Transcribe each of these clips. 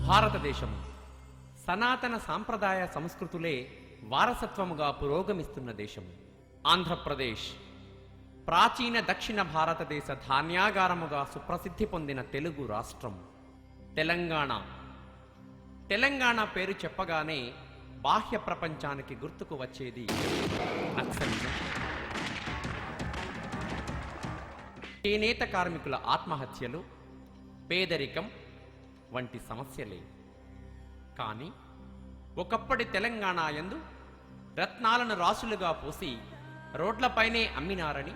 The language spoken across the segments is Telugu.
భారతదేశము సనాతన సాంప్రదాయ సంస్కృతులే వారసత్వముగా పురోగమిస్తున్న దేశము. ఆంధ్రప్రదేశ్ ప్రాచీన దక్షిణ భారతదేశ ధాన్యాగారముగా సుప్రసిద్ధి పొందిన తెలుగు రాష్ట్రం. తెలంగాణ పేరు చెప్పగానే బాహ్య ప్రపంచానికి గుర్తుకు వచ్చేది నక్సలిజం, చేనేత కార్మికుల ఆత్మహత్యలు, పేదరికం వంటి సమస్యలే. కానీ ఒకప్పటి తెలంగాణ యందు రత్నాలను రాసులుగా పోసి రోడ్లపైనే అమ్మినారని,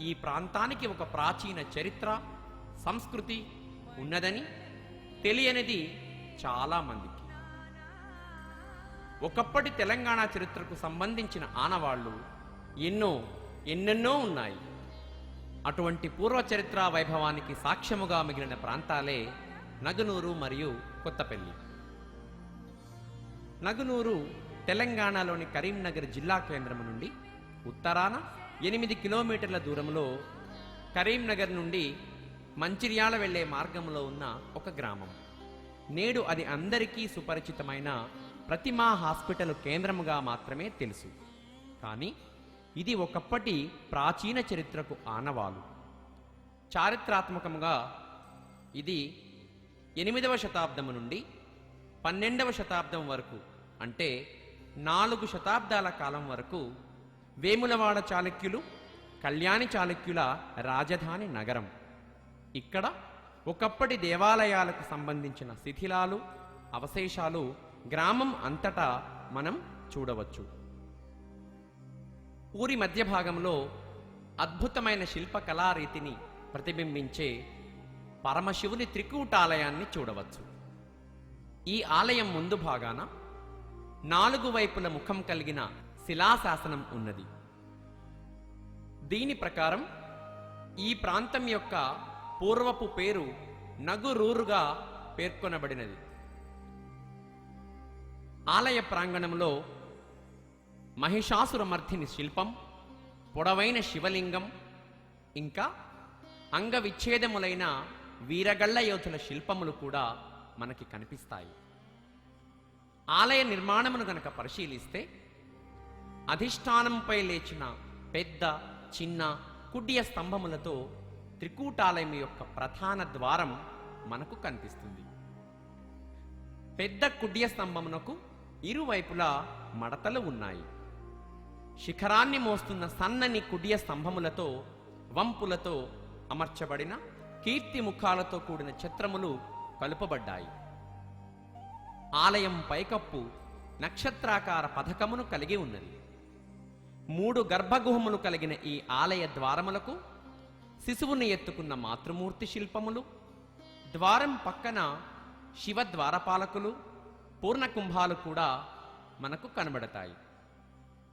ఈ ప్రాంతానికి ఒక ప్రాచీన చరిత్ర, సంస్కృతి ఉన్నదని తెలియనిది చాలామందికి. ఒకప్పటి తెలంగాణ చరిత్రకు సంబంధించిన ఆనవాళ్లు ఎన్నెన్నో ఉన్నాయి. అటువంటి పూర్వ చరిత్ర వైభవానికి సాక్ష్యముగా మిగిలిన ప్రాంతాలే నగునూరు మరియు కొత్తపల్లి. నగునూరు తెలంగాణలోని కరీంనగర్ జిల్లా కేంద్రము నుండి ఉత్తరాన 8 కిలోమీటర్ల దూరంలో, కరీంనగర్ నుండి మంచిర్యాల వెళ్లే మార్గంలో ఉన్న ఒక గ్రామం. నేడు అది అందరికీ సుపరిచితమైన ప్రతిమా హాస్పిటల్ కేంద్రముగా మాత్రమే తెలుసు. కానీ ఇది ఒకప్పటి ప్రాచీన చరిత్రకు ఆనవాలు. చారిత్రాత్మకంగా ఇది 8వ శతాబ్దము నుండి 12వ శతాబ్దం వరకు, అంటే 4 శతాబ్దాల కాలం వరకు వేములవాడ చాళుక్యులు, కళ్యాణి చాళుక్యుల రాజధాని నగరం. ఇక్కడ ఒకప్పటి దేవాలయాలకు సంబంధించిన శిథిలాలు, అవశేషాలు గ్రామం అంతటా మనం చూడవచ్చు. ఊరి మధ్య భాగంలో అద్భుతమైన శిల్పకళారీతిని ప్రతిబింబించే పరమశివుని త్రికూటాలయాన్ని చూడవచ్చు. ఈ ఆలయం ముందు భాగాన 4 వైపుల ముఖం కలిగిన శిలాశాసనం ఉన్నది. దీని ప్రకారం ఈ ప్రాంతం యొక్క పూర్వపు పేరు నగురూరుగా పేర్కొనబడినది. ఆలయ ప్రాంగణంలో మహిషాసురమర్ధిని శిల్పం, పొడవైన శివలింగం, ఇంకా అంగవిచ్ఛేదములైన వీరగళ్ల యోధుల శిల్పములు కూడా మనకి కనిపిస్తాయి. ఆలయ నిర్మాణమును గనక పరిశీలిస్తే అధిష్టానంపై లేచిన పెద్ద, చిన్న కుడ్య స్తంభములతో త్రికూటాలయం యొక్క ప్రధాన ద్వారం మనకు కనిపిస్తుంది. పెద్ద కుడ్య స్తంభమునకు ఇరువైపులా మడతలు ఉన్నాయి. శిఖరాన్ని మోస్తున్న సన్నని కుడ్య స్తంభములతో, వంపులతో అమర్చబడిన కీర్తి ముఖాలతో కూడిన చిత్రములు కలుపబడ్డాయి. ఆలయం పైకప్పు నక్షత్రాకార పథకమును కలిగి ఉన్నది. 3 గర్భగుహములు కలిగిన ఈ ఆలయ ద్వారములకు శిశువుని ఎత్తుకున్న మాతృమూర్తి శిల్పములు, ద్వారం పక్కన శివద్వారపాలకులు, పూర్ణకుంభాలు కూడా మనకు కనబడతాయి.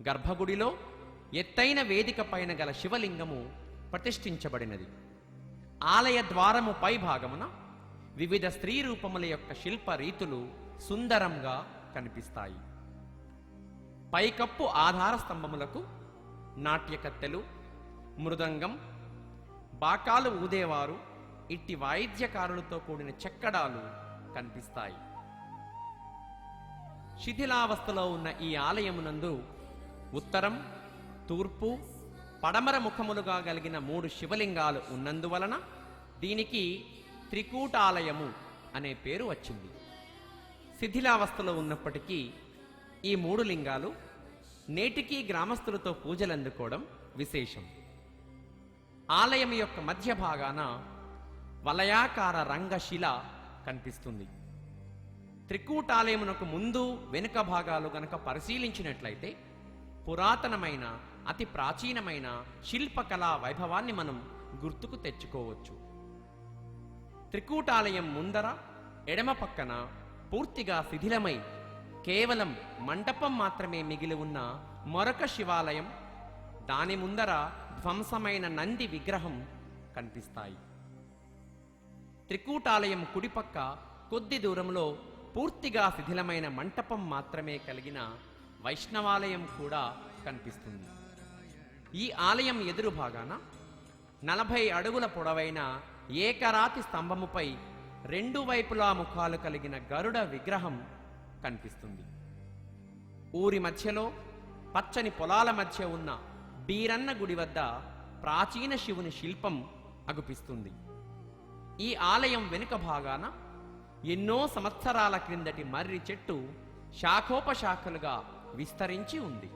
గర్భగుడిలో ఎత్తైన వేదిక పైన గల శివలింగము ప్రతిష్ఠించబడినది. ఆలయ ద్వారము పై భాగమున వివిధ స్త్రీ రూపముల యొక్క శిల్ప రీతులు సుందరంగా కనిపిస్తాయి. పైకప్పు ఆధార స్తంభములకు నాట్యకత్తెలు, మృదంగం, బాకాలు ఊదేవారు, ఇట్టి వాయిద్యకారులతో కూడిన చెక్కడాలు కనిపిస్తాయి. శిథిలావస్థలో ఉన్న ఈ ఆలయమునందు ఉత్తరం, తూర్పు, పడమర ముఖములుగా కలిగిన 3 శివలింగాలు ఉన్నందువలన దీనికి త్రికూటాలయము అనే పేరు వచ్చింది. శిథిలావస్థలో ఉన్నప్పటికీ ఈ 3 లింగాలు నేటికీ గ్రామస్తులతో పూజలందుకోవడం విశేషం. ఆలయం యొక్క మధ్య భాగాన వలయాకార రంగశిల కనిపిస్తుంది. త్రికూటాలయమునకు ముందు, వెనుక భాగాలు గనక పరిశీలించినట్లయితే పురాతనమైన, అతి ప్రాచీనమైన శిల్పకళా వైభవాన్ని మనం గుర్తుకు తెచ్చుకోవచ్చు. త్రికూటాలయం ముందర ఎడమ పక్కన పూర్తిగా శిథిలమై కేవలం మంటపం మాత్రమే మిగిలి ఉన్న మరొక శివాలయం, దాని ముందర ధ్వంసమైన నంది విగ్రహం కనిపిస్తాయి. త్రికూటాలయం కుడిపక్క కొద్ది దూరంలో పూర్తిగా శిథిలమైన మంటపం మాత్రమే కలిగిన వైష్ణవాలయం కూడా కనిపిస్తుంది. ఈ ఆలయం ఎదురు భాగాన 40 అడుగుల పొడవైన ఏకరాతి స్తంభముపై రెండు వైపులా ముఖాలు కలిగిన గరుడ విగ్రహం కనిపిస్తుంది. ఊరి మధ్యలో పచ్చని పొలాల మధ్య ఉన్న బీరన్న గుడి వద్ద ప్రాచీన శివుని శిల్పం అగుపిస్తుంది. ఈ ఆలయం వెనుక భాగాన ఎన్నో సంవత్సరాల క్రిందటి మర్రి చెట్టు శాఖోపశాఖలుగా విస్తరించి ఉంది.